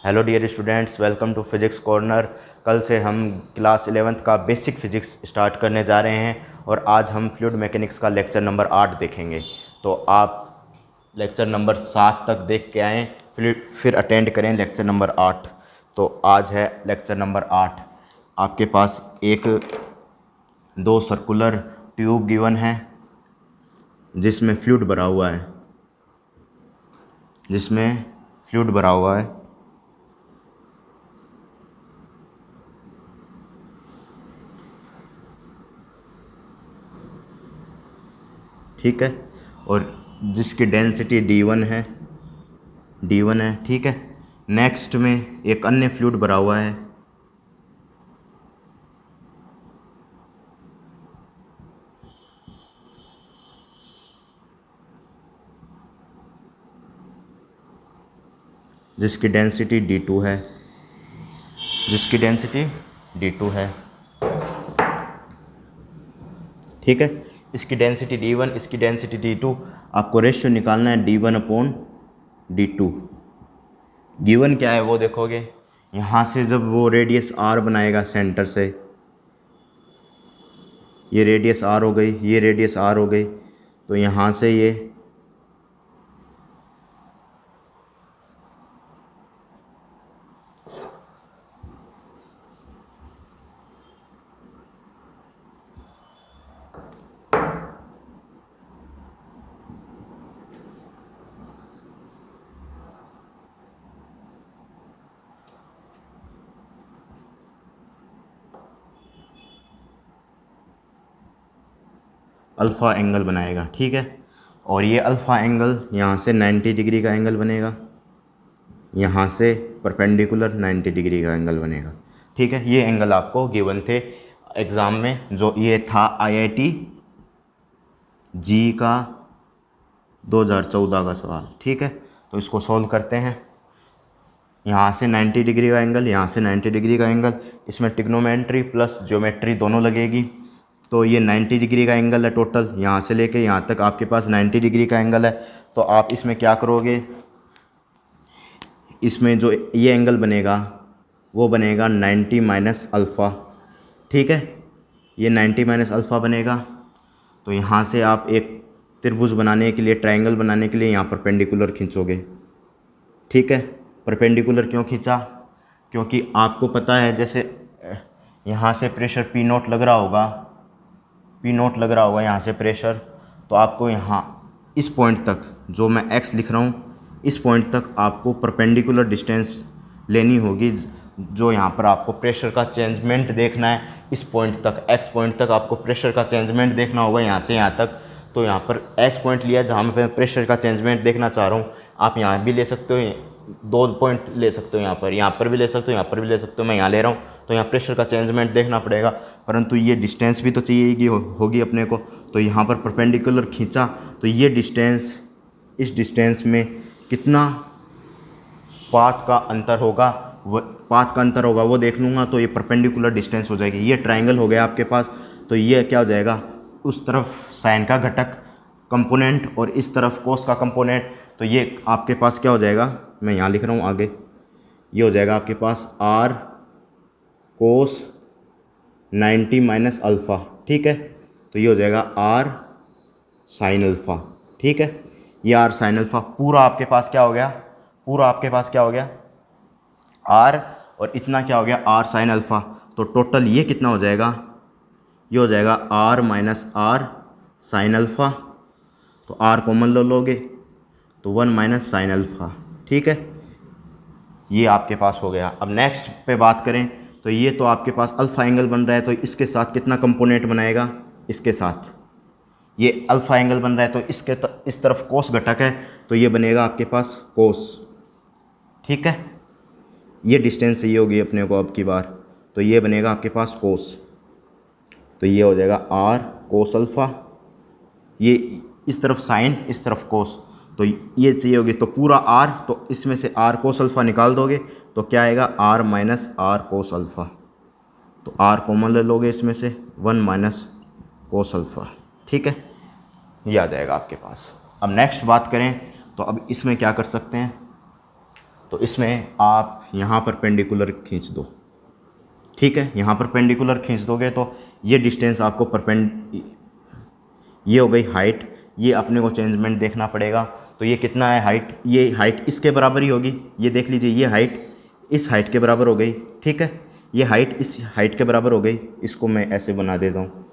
Hello dear students, welcome to physics corner. कल से हम क्लास 11th का बेसिक फ़िज़िक्स स्टार्ट करने जा रहे हैं और आज हम फ्लूइड मैकेनिक्स का लेक्चर नंबर 8 देखेंगे। तो आप लेक्चर नंबर 7 तक देख के आएँ, फिर अटेंड करें लेक्चर नंबर 8। तो आज है लेक्चर नंबर 8। आपके पास दो सर्कुलर ट्यूब गिवन है जिसमें फ्लूइड भरा हुआ है, ठीक है, और जिसकी डेंसिटी D1 है, ठीक है। नेक्स्ट में एक अन्य फ्लूइड भरा हुआ है जिसकी डेंसिटी D2 है, ठीक है। इसकी डेंसिटी D1, इसकी डेंसिटी D2। आपको रेशियो निकालना है D1/D2। गिवन क्या है वो देखोगे, यहाँ से जब वो रेडियस R बनाएगा सेंटर से, ये रेडियस R हो गई, ये रेडियस R हो गई, तो यहाँ से ये अल्फ़ा एंगल बनाएगा, ठीक है। और ये अल्फ़ा एंगल यहाँ से 90 डिग्री का एंगल बनेगा, यहाँ से परपेंडिकुलर 90 डिग्री का एंगल बनेगा, ठीक है। ये एंगल आपको गिवन थे एग्ज़ाम में, जो ये था IIT जी का 2014 का सवाल, ठीक है। तो इसको सॉल्व करते हैं। यहाँ से 90 डिग्री का एंगल, यहाँ से 90 डिग्री का एंगल, इसमें ट्रिग्नोमेट्री प्लस ज्योमेट्री दोनों लगेगी। तो ये 90 डिग्री का एंगल है टोटल, यहाँ से लेके यहाँ तक आपके पास 90 डिग्री का एंगल है। तो आप इसमें क्या करोगे, इसमें जो ये एंगल बनेगा वो बनेगा 90 माइनस अल्फ़ा, ठीक है। ये 90 माइनस अल्फ़ा बनेगा। तो यहाँ से आप एक त्रिभुज बनाने के लिए, ट्रायंगल बनाने के लिए यहाँ परपेंडिकुलर खींचोगे, ठीक है। परपेंडिकुलर क्यों खींचा, क्योंकि आपको पता है जैसे यहाँ से प्रेशर P0 लग रहा होगा, यहाँ से प्रेशर, तो आपको यहाँ इस पॉइंट तक, जो मैं x लिख रहा हूँ, इस पॉइंट तक आपको परपेंडिकुलर डिस्टेंस लेनी होगी। जो यहाँ पर आपको प्रेशर का चेंजमेंट देखना है, इस पॉइंट तक, x पॉइंट तक आपको प्रेशर का चेंजमेंट देखना होगा, यहाँ से यहाँ तक। तो यहाँ पर x पॉइंट लिया जहाँ मैं प्रेशर का चेंजमेंट देखना चाह रहा हूँ। आप यहाँ भी ले सकते हो, 2 पॉइंट ले सकते हो, यहाँ पर भी ले सकते हो, यहाँ पर भी ले सकते हो। मैं यहाँ ले रहा हूँ, तो यहाँ प्रेशर का चेंजमेंट देखना पड़ेगा, परंतु ये डिस्टेंस भी तो चाहिए होगी अपने को। तो यहाँ पर परपेंडिकुलर खींचा, तो ये डिस्टेंस, इस डिस्टेंस में कितना पाथ का अंतर होगा वो देख लूँगा। तो ये परपेंडिकुलर डिस्टेंस हो जाएगी। ये ट्रायंगल हो गया आपके पास। तो ये क्या हो जाएगा, उस तरफ साइन का घटक कंपोनेंट और इस तरफ कोस का कंपोनेंट। तो ये आपके पास क्या हो जाएगा, मैं यहाँ लिख रहा हूँ आगे, ये हो जाएगा आपके पास R कोस 90 माइनस अल्फ़ा, ठीक है। तो ये हो जाएगा R साइन अल्फ़ा, ठीक है। ये R साइन अल्फ़ा पूरा आपके पास क्या हो गया, R और इतना क्या हो गया, R साइन अल्फ़ा। तो टोटल ये कितना हो जाएगा, ये हो जाएगा R minus R sine alpha. तो R कॉमन ले लोगे तो 1 माइनस साइन अल्फ़ा, ठीक है। ये आपके पास हो गया। अब नेक्स्ट पे बात करें, तो ये तो आपके पास अल्फ़ा एंगल बन रहा है, तो इसके साथ कितना कंपोनेंट बनाएगा, इसके साथ ये अल्फ़ा एंगल बन रहा है, तो इस तरफ कोस घटक है, तो ये बनेगा आपके पास कोस, ठीक है। ये डिस्टेंस चाहिए होगी अपने को अब की बार, तो ये बनेगा आपके पास कोस। तो ये हो जाएगा R कोस अल्फ़ा, ये इस तरफ साइन, इस तरफ कोस, तो ये चाहिए होगी। तो पूरा R, तो इसमें से R कोस अल्फ़ा निकाल दोगे तो क्या आएगा, R minus R cos alpha. तो R कॉमन ले लोगे इसमें से, 1 माइनस कोस अल्फ़ा, ठीक है। ये आ जाएगा आपके पास। अब नेक्स्ट बात करें, तो अब इसमें क्या कर सकते हैं, तो इसमें आप यहाँ परपेंडिकुलर खींच दो, ठीक है। यहाँ परपेंडिकुलर खींच दोगे तो ये डिस्टेंस आपको ये हो गई हाइट, ये अपने को चेंजमेंट देखना पड़ेगा। तो ये कितना है हाइट, ये हाइट इसके बराबर ही होगी, ये देख लीजिए, ये हाइट इस हाइट के बराबर हो गई, ठीक है। ये हाइट इस हाइट के बराबर हो गई, इसको मैं ऐसे बना देता हूँ,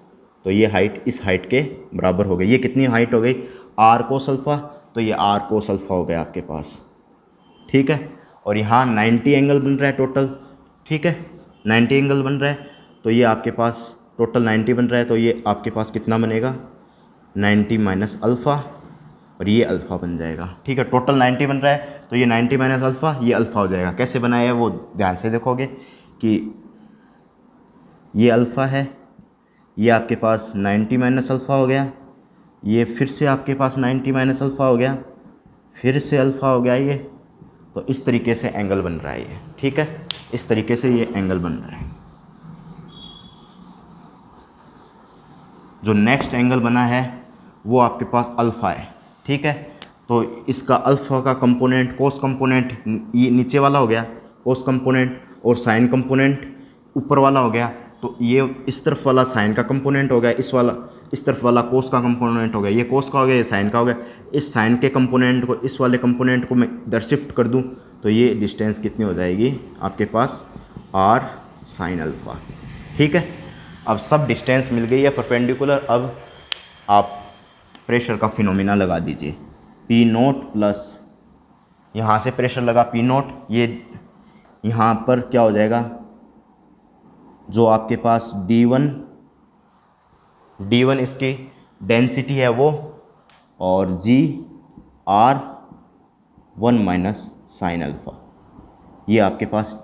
तो ये हाइट इस हाइट के बराबर हो गई। ये कितनी हाइट हो गई, आर कोस अल्फ़ा, तो ये आर कोस अल्फ़ा हो गया आपके पास, ठीक है। और यहाँ 90 एंगल बन रहा है टोटल, ठीक है, 90 एंगल बन रहा है, तो ये आपके पास टोटल 90 बन रहा है, तो ये आपके पास कितना बनेगा, 90 माइनस अल्फ़ा, और ये अल्फ़ा बन जाएगा, ठीक है। टोटल 90 बन रहा है, तो ये 90 माइनस अल्फ़ा, ये अल्फ़ा हो जाएगा। कैसे बनाया है वो ध्यान से देखोगे कि ये अल्फ़ा है, ये आपके पास 90 माइनस अल्फ़ा हो गया, ये फिर से आपके पास 90 माइनस अल्फ़ा हो गया, फिर से अल्फ़ा हो गया ये। तो इस तरीके से एंगल बन रहा है ये, ठीक है, इस तरीके से ये एंगल बन रहा है। जो नेक्स्ट एंगल बना है वो आपके पास अल्फ़ा है, ठीक है। तो इसका अल्फ़ा का कंपोनेंट कोस कंपोनेंट ये नीचे वाला हो गया, कोस कंपोनेंट, और साइन कंपोनेंट ऊपर वाला हो गया। तो ये इस तरफ वाला साइन का कंपोनेंट हो गया, इस तरफ वाला कोस का कंपोनेंट हो गया, ये कोस का हो गया, ये साइन का हो गया। इस साइन के कंपोनेंट को इस वाले कंपोनेंट को मैं इधर शिफ्ट कर दूं, तो ये डिस्टेंस कितनी हो जाएगी आपके पास, आर साइन अल्फ़ा, ठीक है। अब सब डिस्टेंस मिल गई है परपेंडिकुलर। अब आप प्रेशर का फिनोमिना लगा दीजिए, पी नोट प्लस, यहाँ से प्रेशर लगा पी नोट, ये यहाँ पर क्या हो जाएगा, जो आपके पास D1 इसकी डेंसिटी है वो, और जी आर 1 माइनस साइन अल्फ़ा, ये आपके पास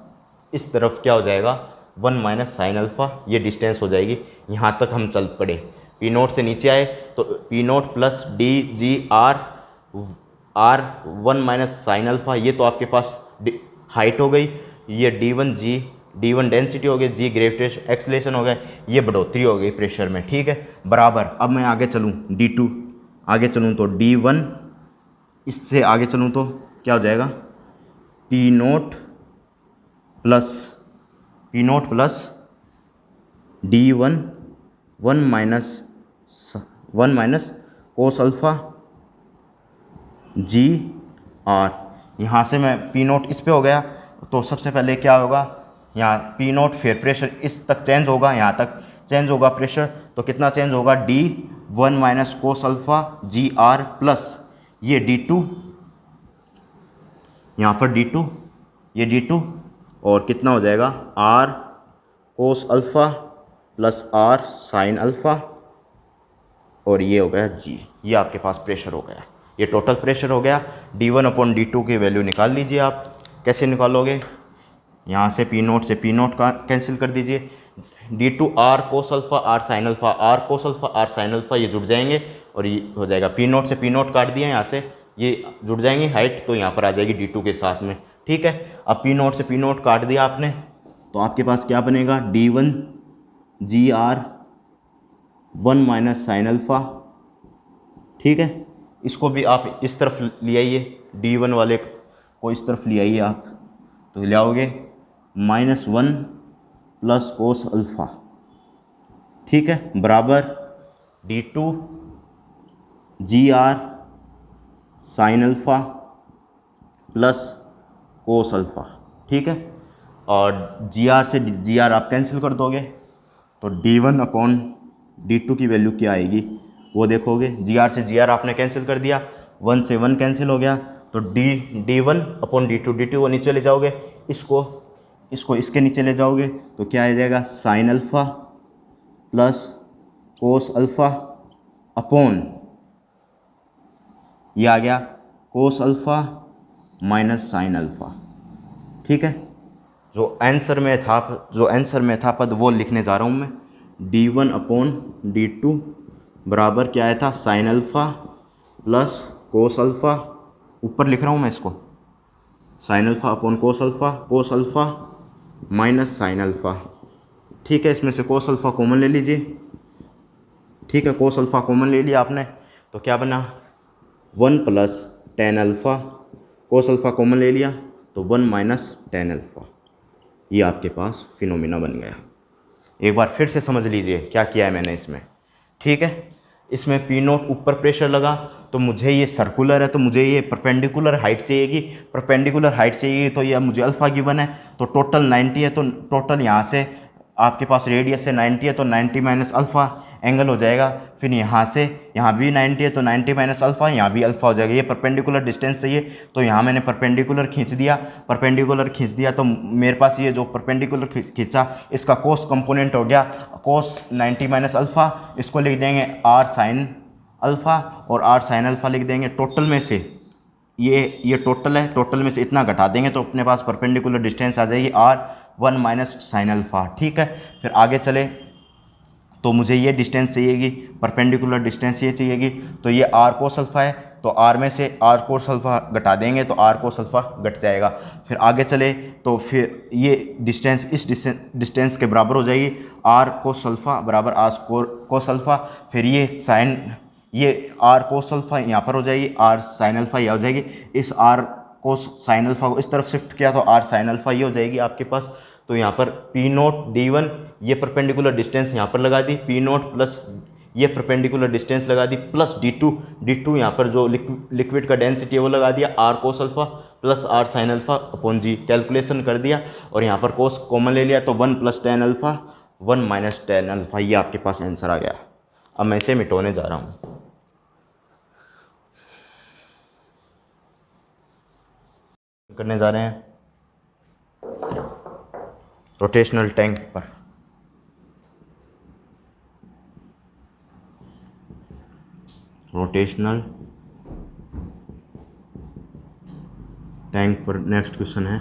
इस तरफ क्या हो जाएगा, 1 माइनस साइन अल्फ़ा, ये डिस्टेंस हो जाएगी। यहाँ तक हम चल पड़े, पी नोट से नीचे आए तो P naught plus D G R 1 minus sine alpha, ये तो आपके पास हाइट हो गई। ये D1 डेंसिटी हो गई, जी ग्रेविटेशन एक्सेलरेशन हो गया, ये बढ़ोतरी हो गई प्रेशर में, ठीक है, बराबर। अब मैं आगे चलूँ D2 आगे चलूँ तो D1, इससे आगे चलूँ तो क्या हो जाएगा, P naught plus D1 1 minus cos alpha G R. यहाँ से मैं पी नोट इस पे हो गया, तो सबसे पहले क्या होगा, यहाँ पी नोट, फिर प्रेशर इस तक चेंज होगा, यहाँ तक चेंज होगा प्रेशर, तो कितना चेंज होगा, D1 minus cos alpha G R plus ये D2, यहाँ पर D2, ये D2, और कितना हो जाएगा, R कोस alpha plus R sine alpha, और ये हो गया G, ये आपके पास प्रेशर हो गया, ये टोटल प्रेशर हो गया। D1 अपॉन D2 की वैल्यू निकाल लीजिए आप। कैसे निकालोगे, यहाँ से P नोट से P नोट का कैंसिल कर दीजिए, D2 R cos alpha R sine alpha, R cos alpha R sign alpha, ये जुड़ जाएंगे, और ये हो जाएगा P नोट से P नोट काट दिया, यहाँ से ये जुड़ जाएंगे हाइट, तो यहाँ पर आ जाएगी D2 के साथ में, ठीक है। अब P नोट से P नोट काट दिया आपने, तो आपके पास क्या बनेगा, D1 G R 1 minus sine alpha, ठीक है। इसको भी आप इस तरफ ले आइए, D1 वाले को इस तरफ ले आइए आप, तो ले आओगे -1 प्लस कोस अल्फ़ा, ठीक है, बराबर D2 G R sine alpha plus cos alpha, ठीक है। और जी आर से जी आर आप कैंसिल कर दोगे, तो D1 अपॉन D2 की वैल्यू क्या आएगी वो देखोगे। जी आर से जी आर आपने कैंसिल कर दिया, 1 से 1 कैंसिल हो गया, तो D1 अपॉन D2 वो नीचे ले जाओगे, इसको इसके नीचे ले जाओगे, तो क्या आ जाएगा, sign alpha plus cos alpha upon, ये आ गया cos alpha minus sine alpha, ठीक है। जो आंसर में था पद वो लिखने जा रहा हूँ मैं, D1 अपॉन D2 बराबर क्या आया था, sign alpha plus cos alpha, ऊपर लिख रहा हूँ मैं इसको, sign alpha upon cos alpha minus sine alpha, ठीक है। इसमें से कोस अल्फ़ा कॉमन ले लीजिए, ठीक है, कोस अल्फ़ा कॉमन ले लिया आपने, तो क्या बना, 1 plus tan alpha, cos alpha common ले लिया, तो 1 माइनस टेन अल्फ़ा, ये आपके पास फिनोमिना बन गया। एक बार फिर से समझ लीजिए क्या किया है मैंने इसमें, ठीक है। इसमें पी नोट ऊपर प्रेशर लगा, तो मुझे ये सर्कुलर है तो मुझे ये परपेंडिकुलर हाइट चाहिएगी, परपेंडिकुलर हाइट चाहिए तो ये मुझे अल्फ़ा गिवन है, तो टोटल 90 है, तो टोटल यहाँ से आपके पास रेडियस से 90 है तो 90 माइनस अल्फ़ा एंगल हो जाएगा। फिर यहाँ से यहाँ भी 90 है तो 90 माइनस अल्फ़ा, यहाँ भी अल्फ़ा हो जाएगा। ये परपेंडिकुलर डिस्टेंस चाहिए, तो यहाँ मैंने परपेंडिकुलर खींच दिया, परपेंडिकुलर खींच दिया तो मेरे पास ये जो परपेंडिकुलर खींचा इसका कोस कंपोनेंट हो गया कोस 90 माइनस अल्फ़ा, इसको लिख देंगे आर साइन अल्फ़ा और आर साइन अल्फ़ा लिख देंगे। टोटल में से ये टोटल है, टोटल में से इतना घटा देंगे तो अपने पास परपेंडिकुलर डिस्टेंस आ जाएगी आर 1 माइनस साइन अल्फ़ा, ठीक है। फिर आगे चले तो मुझे ये डिस्टेंस चाहिएगी, परपेंडिकुलर डिस्टेंस ये चाहिएगी, तो ये आर कोस अल्फ़ा है, तो आर में से आर कोस अल्फ़ा घटा देंगे तो आर कोस अल्फ़ा घट जाएगा। फिर आगे चले तो फिर ये डिस्टेंस इस डिस्टेंस के बराबर हो जाएगी, आर कोस अल्फ़ा बराबर आर कोस अल्फ़ा। फिर ये आर कोस अल्फ़ा यहाँ पर हो जाएगी, आर साइन अल्फ़ा ये हो जाएगी। इस आर कोस साइन अल्फ़ा को इस तरफ शिफ्ट किया तो आर साइन अल्फ़ा ये हो जाएगी आपके पास। तो यहाँ पर पी नोट D1 ये परपेंडिकुलर डिस्टेंस यहाँ पर लगा दी, पी नोट प्लस ये परपेंडिकुलर डिस्टेंस लगा दी, प्लस D2 यहाँ पर जो लिक्विड का डेंसिटी है वो लगा दिया, R cos alpha plus R sine alpha upon G, calculation कर दिया और यहाँ पर कोस कॉमन ले लिया तो 1 plus tan alpha 1 minus tan alpha, ये आपके पास आंसर आ गया। अब मैं इसे मिटाने जा रहा हूँ। करने जा रहे हैं रोटेशनल टैंक पर। रोटेशनल टैंक पर नेक्स्ट क्वेश्चन है,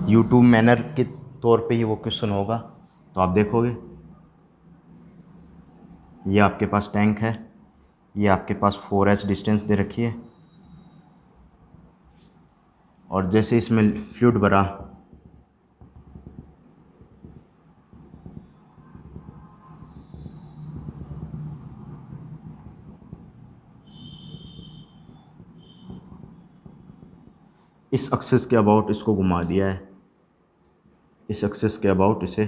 U2 मैनर के तौर पे ही वो क्वेश्चन होगा, तो आप देखोगे ये आपके पास टैंक है, ये आपके पास 4h डिस्टेंस दे रखी है और जैसे इसमें फ्लूइड भरा इस एक्सिस के अबाउट इसको घुमा दिया है, इस एक्सिस के अबाउट इसे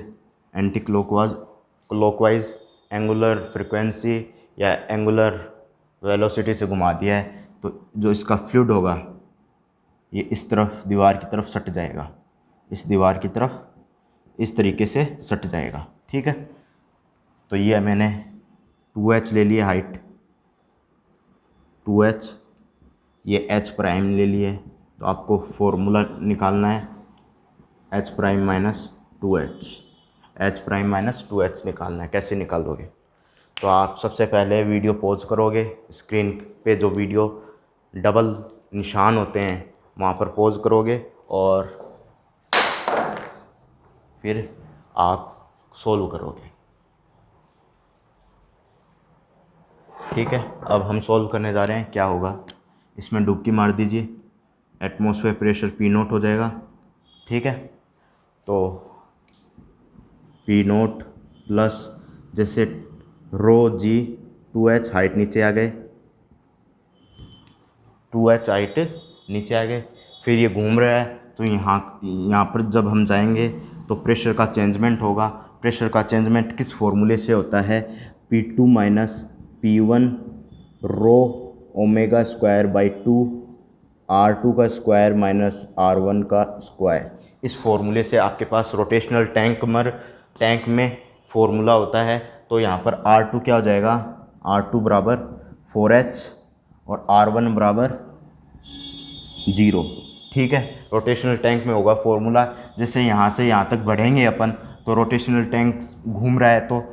एंटी क्लॉकवाइज एंगुलर फ्रीक्वेंसी या एंगुलर वेलोसिटी से घुमा दिया है, तो जो इसका फ्लूइड होगा ये इस तरफ दीवार की तरफ सट जाएगा, इस दीवार की तरफ इस तरीके से सट जाएगा, ठीक है। तो ये मैंने 2h ले लिया हाइट 2h, ये h प्राइम ले लिए, तो आपको फॉर्मूला निकालना है h prime minus 2h, h prime minus 2h निकालना है। कैसे निकालोगे, तो आप सबसे पहले वीडियो पॉज करोगे, स्क्रीन पे जो वीडियो डबल निशान होते हैं वहाँ पर पॉज करोगे और फिर आप सोल्व करोगे, ठीक है। अब हम सोल्व करने जा रहे हैं, क्या होगा इसमें डुबकी मार दीजिए, एटमॉस्फेयर प्रेशर पी नोट हो जाएगा, ठीक है। तो पी नोट प्लस जैसे रो जी 2h हाइट नीचे आ गए, 2h हाइट नीचे आ गए, फिर ये घूम रहा है तो यहाँ पर जब हम जाएंगे तो प्रेशर का चेंजमेंट होगा। प्रेशर का चेंजमेंट किस फॉर्मूले से होता है, P2 minus P1 row omega square by 2 R2 का स्क्वायर माइनस R1 का स्क्वायर। इस फॉर्मूले से आपके पास रोटेशनल टैंक में फॉर्मूला होता है, तो यहाँ पर R2 क्या हो जाएगा, R2 बराबर 4h और R1 बराबर 0, ठीक है। रोटेशनल टैंक में होगा फॉर्मूला, जैसे यहाँ से यहाँ तक बढ़ेंगे अपन तो रोटेशनल टैंक घूम रहा है तो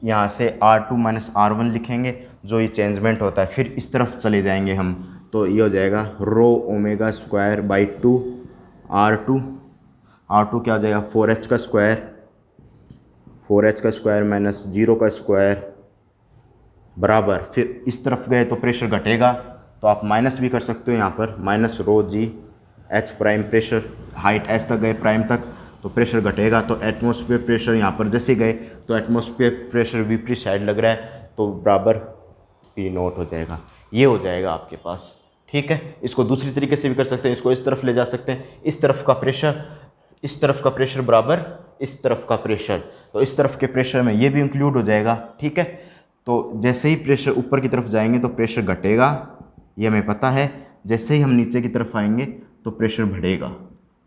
यहाँ से R2 माइनस R1 लिखेंगे जो ये चेंजमेंट होता है, फिर इस तरफ चले जाएंगे हम तो ये हो जाएगा रो ओमेगा स्क्वायर बाई 2 R2 क्या हो जाएगा 4h का स्क्वायर माइनस 0 का स्क्वायर बराबर, फिर इस तरफ गए तो प्रेशर घटेगा तो आप माइनस भी कर सकते हो, यहाँ पर माइनस रो जी h prime, pressure height h तक गए प्राइम तक तो प्रेशर घटेगा, तो एटमॉस्फेयर प्रेशर यहाँ पर जैसे गए तो एटमॉस्फेयर प्रेशर विपरीत साइड लग रहा है तो बराबर पी नोट हो जाएगा। ये हो जाएगा आपके पास ठीक है। इसको दूसरी तरीके से भी कर सकते हैं, इसको इस तरफ ले जा सकते हैं, इस तरफ का प्रेशर, इस तरफ का प्रेशर बराबर इस तरफ का प्रेशर, तो इस तरफ के प्रेशर में ये भी इंक्लूड हो जाएगा। ठीक है, तो जैसे ही प्रेशर ऊपर की तरफ जाएंगे तो प्रेशर घटेगा, ये हमें पता है। जैसे ही हम नीचे की तरफ आएंगे तो प्रेशर बढ़ेगा,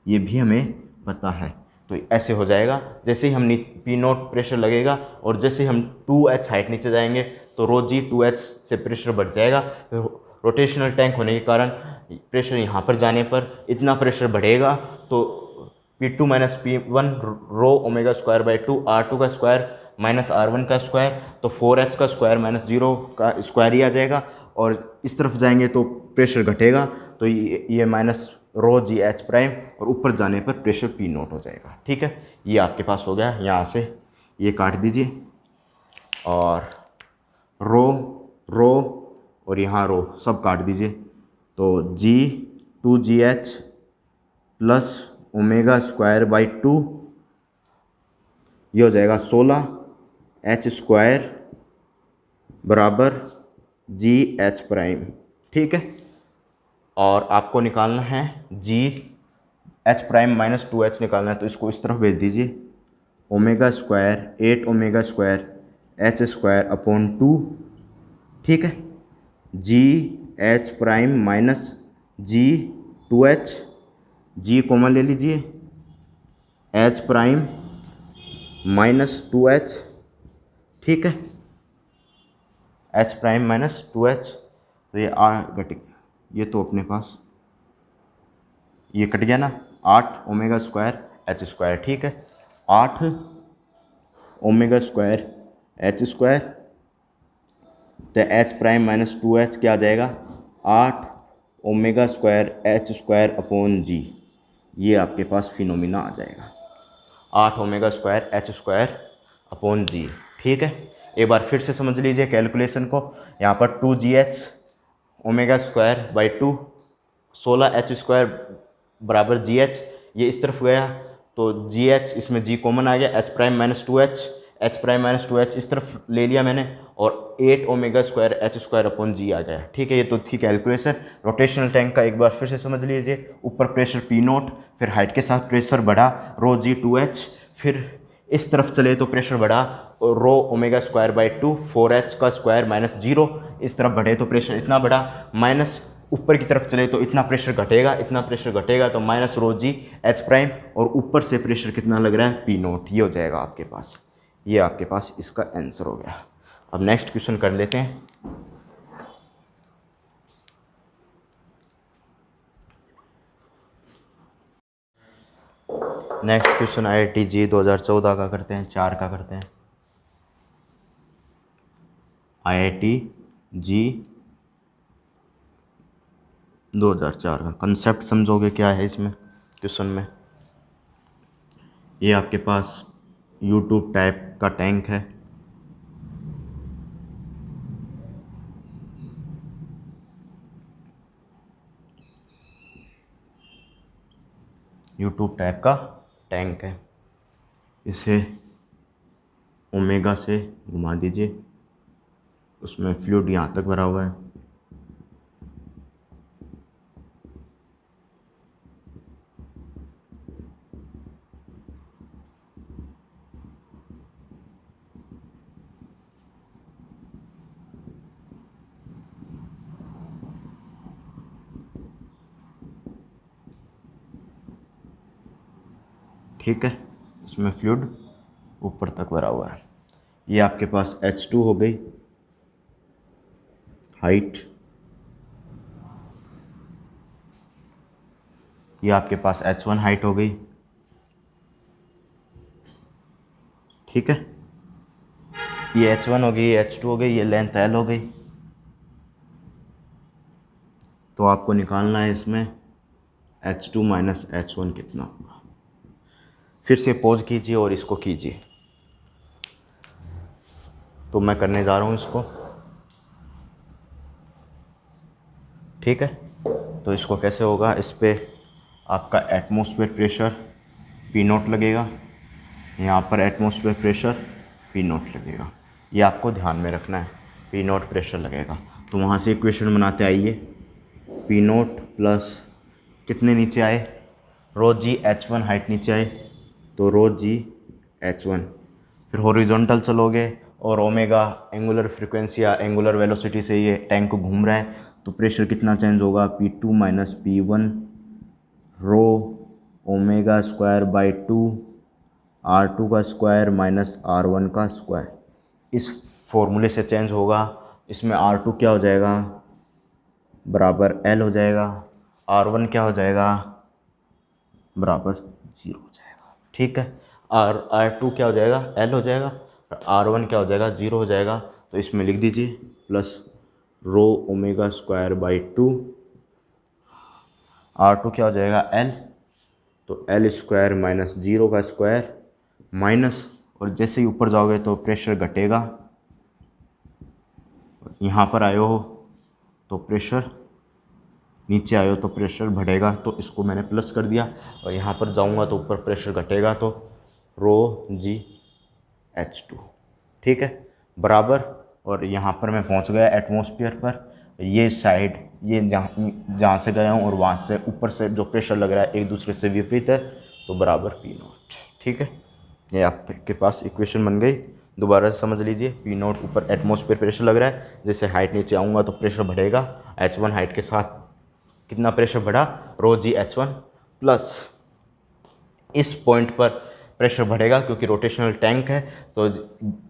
ये भी हमें पता है। तो ऐसे हो जाएगा, जैसे ही हम पी नोट प्रेशर लगेगा और जैसे ही हम 2h हाइट नीचे जाएंगे तो रो जी 2h से प्रेशर बढ़ जाएगा। रोटेशनल टैंक होने के कारण प्रेशर यहाँ पर जाने पर इतना प्रेशर बढ़ेगा, तो P2 minus P1 row omega square by 2 R2 का स्क्वायर माइनस R1 का स्क्वायर, तो 4h का स्क्वायर माइनस 0 का स्क्वायर ही आ जाएगा। और इस तरफ जाएंगे तो प्रेशर घटेगा, तो ये माइनस रो जी एच प्राइम, और ऊपर जाने पर प्रेशर P नोट हो जाएगा। ठीक है, ये आपके पास हो गया। यहाँ से ये काट दीजिए और रो रो और यहाँ रो सब काट दीजिए, तो जी 2GH plus omega square by 2, ये हो जाएगा 16H स्क्वायर बराबर GH प्राइम। ठीक है, और आपको निकालना है GH प्राइम माइनस 2H निकालना है, तो इसको इस तरफ भेज दीजिए, omega square 8 omega square H square upon 2। ठीक है, GH prime minus G 2H, G common ले लीजिए, H प्राइम माइनस 2H। ठीक है, H प्राइम माइनस 2H, तो ये घट, ये तो अपने पास ये कट गया ना, 8 ओमेगा स्क्वायर H स्क्वायर। ठीक है, 8 ओमेगा स्क्वायर H स्क्वायर, तो H प्राइम माइनस 2H क्या आ जाएगा, 8 omega square H square upon G, ये आपके पास फिनोमिना आ जाएगा, 8 omega square H square upon G। ठीक है, एक बार फिर से समझ लीजिए कैलकुलेशन को। यहाँ पर 2GH omega square by 2, 16H square बराबर GH, ये इस तरफ गया तो GH, इसमें G कॉमन आ गया, H prime minus 2H, H prime minus 2H इस तरफ ले लिया मैंने, और 8 omega square H square upon G आ गया। ठीक है, ये तो थी कैलकुलेशन। रोटेशनल टैंक का एक बार फिर से समझ लीजिए, ऊपर प्रेशर P नोट, फिर हाइट के साथ प्रेशर बढ़ा रो जी 2H, फिर इस तरफ चले तो प्रेशर बढ़ा रो ओमेगा स्क्वायर बाई 2 4H का स्क्वायर माइनस 0, इस तरफ बढ़े तो प्रेशर इतना बढ़ा, माइनस ऊपर की तरफ चले तो इतना प्रेशर घटेगा, इतना प्रेशर घटेगा तो माइनस रो जी एच प्राइम, और ऊपर से प्रेशर कितना लग रहा है P नोट, ये हो जाएगा आपके पास। ये आपके पास इसका आंसर हो गया। अब नेक्स्ट क्वेश्चन कर लेते हैं। नेक्स्ट क्वेश्चन IIT जी 2014 का करते हैं, 4 का करते हैं। IIT जी 2004 का कंसेप्ट समझोगे क्या है इसमें क्वेश्चन में। ये आपके पास यूट्यूब टाइप का टैंक है, यूट्यूब टाइप का टैंक है, इसे ओमेगा से घुमा दीजिए, उसमें फ्लूइड यहाँ तक भरा हुआ है, ठीक है, इसमें फ्लूइड ऊपर तक भरा हुआ है। ये आपके पास H2 हो गई हाइट, ये आपके पास H1 हाइट हो गई। ठीक है, ये H1 हो गई, ये H2 हो गई, ये लेंथ L हो गई। तो आपको निकालना है इसमें H2 माइनस H1 कितना होगा। फिर से पॉज कीजिए और इसको कीजिए, तो मैं करने जा रहा हूँ इसको। ठीक है, तो इसको कैसे होगा, इस पर आपका एटमॉस्फेयर प्रेशर P नोट लगेगा, यहाँ पर एटमॉस्फेयर प्रेशर P नोट लगेगा, ये आपको ध्यान में रखना है, P नोट प्रेशर लगेगा। तो वहाँ से इक्वेशन बनाते आइए, पी नोट प्लस कितने नीचे आए, रो जी H1 हाइट नीचे आए तो रो जी H1। फिर हॉरिजॉन्टल चलोगे और ओमेगा एंगुलर फ्रीक्वेंसी या एंगुलर वेलोसिटी से ये टैंक को घूम रहा है तो प्रेशर कितना चेंज होगा, P2 minus P1 row omega square by 2 R2 का स्क्वायर माइनस R1 का स्क्वायर। इस फॉर्मूले से चेंज होगा। इसमें R2 क्या हो जाएगा, बराबर L हो जाएगा, R1 क्या हो जाएगा, बराबर 0 हो जाएगा। ठीक है, R2 क्या हो जाएगा, L हो जाएगा, R1 क्या हो जाएगा, 0 हो जाएगा। तो इसमें लिख दीजिए plus row omega square by 2, R2 क्या हो जाएगा, L, तो L स्क्वायर माइनस 0 का स्क्वायर माइनस, और जैसे ही ऊपर जाओगे तो प्रेशर घटेगा, यहाँ पर आए हो तो प्रेशर, नीचे आए हो तो प्रेशर बढ़ेगा, तो इसको मैंने प्लस कर दिया। और यहाँ पर जाऊँगा तो ऊपर प्रेशर घटेगा तो रो जी H2। ठीक है, बराबर। और यहाँ पर मैं पहुँच गया एटमॉस्फेयर पर। ये साइड, ये जहाँ से गया हूँ और वहाँ से ऊपर से जो प्रेशर लग रहा है एक दूसरे से विपरीत है, तो बराबर पी नॉट। ठीक है, ये आपके पास इक्वेशन बन गई। दोबारा से समझ लीजिए, पी नॉट ऊपर एटमॉस्फेयर प्रेशर लग रहा है, जैसे हाइट नीचे आऊँगा तो प्रेशर बढ़ेगा, H1 हाइट के साथ कितना प्रेशर बढ़ा, रो जी H1 प्लस इस पॉइंट पर प्रेशर बढ़ेगा क्योंकि रोटेशनल टैंक है, तो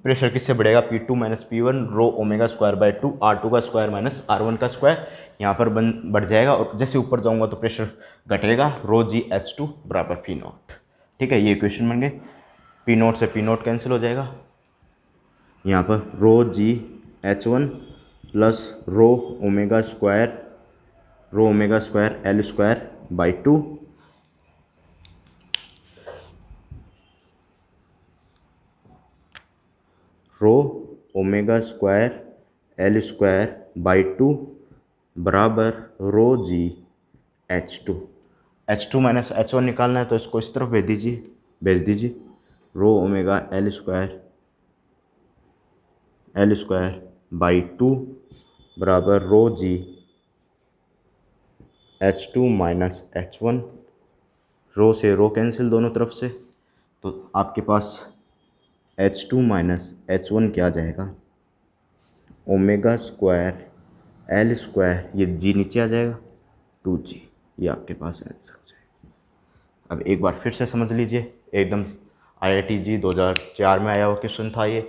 प्रेशर किससे बढ़ेगा, P2 minus P1 row omega square by 2 R2 का स्क्वायर माइनस R1 का स्क्वायर। यहाँ पर बढ़ जाएगा और जैसे ऊपर जाऊँगा तो प्रेशर घटेगा, रो जी H2 बराबर पी नॉट। ठीक है, ये इक्वेशन बन गई। पी नॉट से पी नॉट कैंसिल हो जाएगा, यहाँ पर रो जी H1 plus row omega square L square by 2 row omega square L square by 2 बराबर रो जी H2 माइनस H1 निकालना है तो इसको इस तरफ भेज दीजिए रो ओमेगा L स्क्वायर बाई 2 बराबर रो जी H2 माइनस H1, रो से रो कैंसिल दोनों तरफ से, तो आपके पास H2 माइनस H1 क्या आ जाएगा, ओमेगा स्क्वायर L स्क्वायर, ये G नीचे आ जाएगा 2G, ये आपके पास आंसर हो जाएगा। अब एक बार फिर से समझ लीजिए, एकदम IIT जी 2004 में आया हुआ क्वेश्चन था ये।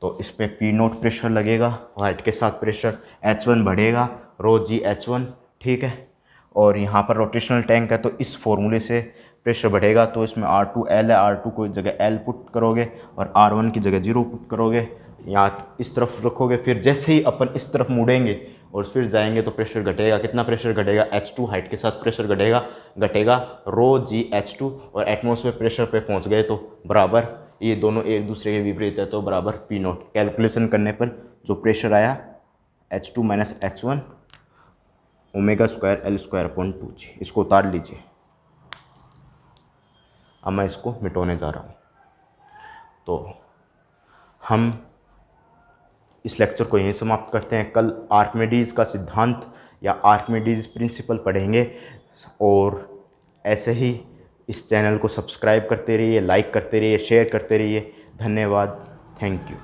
तो इस पर पी नोट प्रेशर लगेगा, हाइट के साथ प्रेशर H1 बढ़ेगा, रो जी H1। ठीक है, और यहाँ पर रोटेशनल टैंक है तो इस फॉर्मूले से प्रेशर बढ़ेगा, तो इसमें R2 L है, R2 को जगह L पुट करोगे और R1 की जगह 0 पुट करोगे, यहाँ इस तरफ रखोगे। फिर जैसे ही अपन इस तरफ मुड़ेंगे और फिर जाएंगे तो प्रेशर घटेगा, कितना प्रेशर घटेगा, H2 हाइट के साथ प्रेशर घटेगा रो जी H2, और एटमॉस्फेयर प्रेशर पे पहुँच गए तो बराबर, ये दोनों एक दूसरे के विपरीत है तो बराबर पी नॉट। कैलकुलेशन करने पर जो प्रेशर आया H2 minus H1 omega square L square upon 2G, इसको उतार लीजिए। अब मैं इसको मिटाने जा रहा हूँ। तो हम इस लेक्चर को यहीं समाप्त करते हैं। कल आर्किमिडीज़ का सिद्धांत या आर्किमिडीज़ प्रिंसिपल पढ़ेंगे, और ऐसे ही इस चैनल को सब्सक्राइब करते रहिए, लाइक करते रहिए, शेयर करते रहिए। धन्यवाद, थैंक यू।